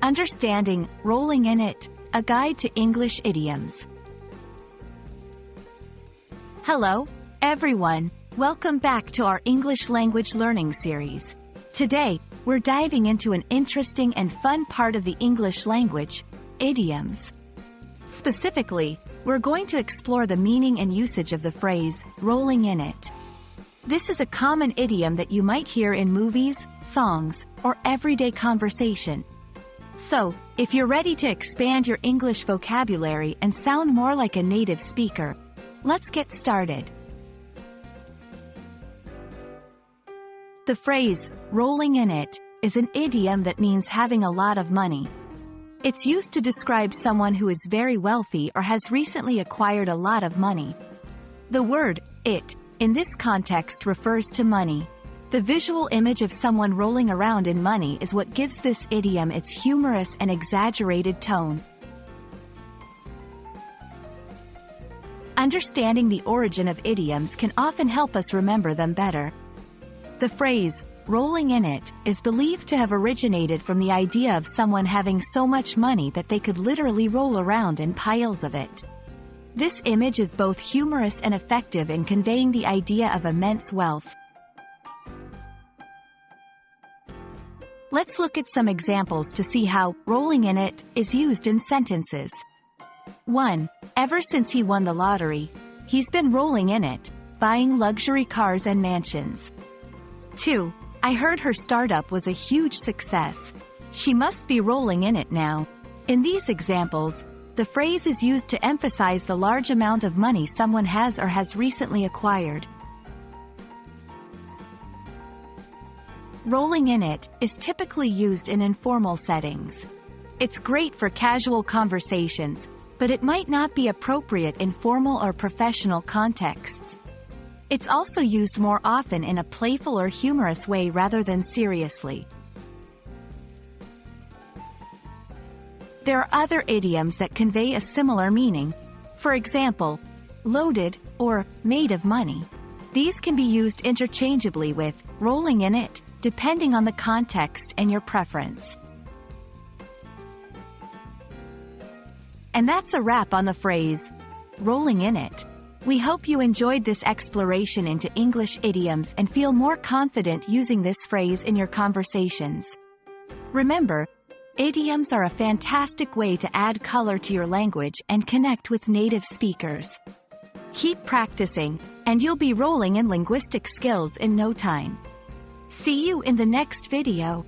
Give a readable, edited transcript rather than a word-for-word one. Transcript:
Understanding, rolling in it, a guide to English idioms. Hello, everyone. Welcome back to our English language learning series. Today, we're diving into an interesting and fun part of the English language, idioms. Specifically, we're going to explore the meaning and usage of the phrase, rolling in it. This is a common idiom that you might hear in movies, songs, or everyday conversation. So, if you're ready to expand your English vocabulary and sound more like a native speaker, let's get started. The phrase, rolling in it, is an idiom that means having a lot of money. It's used to describe someone who is very wealthy or has recently acquired a lot of money. The word, it, in this context refers to money. The visual image of someone rolling around in money is what gives this idiom its humorous and exaggerated tone. Understanding the origin of idioms can often help us remember them better. The phrase, rolling in it, is believed to have originated from the idea of someone having so much money that they could literally roll around in piles of it. This image is both humorous and effective in conveying the idea of immense wealth. Let's look at some examples to see how rolling in it is used in sentences. 1. Ever since he won the lottery, he's been rolling in it, buying luxury cars and mansions. 2. I heard her startup was a huge success. She must be rolling in it now. In these examples, the phrase is used to emphasize the large amount of money someone has or has recently acquired. Rolling in it is typically used in informal settings. It's great for casual conversations, but it might not be appropriate in formal or professional contexts. It's also used more often in a playful or humorous way rather than seriously. There are other idioms that convey a similar meaning. For example, loaded or made of money. These can be used interchangeably with rolling in it, depending on the context and your preference. And that's a wrap on the phrase, rolling in it. We hope you enjoyed this exploration into English idioms and feel more confident using this phrase in your conversations. Remember, idioms are a fantastic way to add color to your language and connect with native speakers. Keep practicing, and you'll be rolling in linguistic skills in no time. See you in the next video.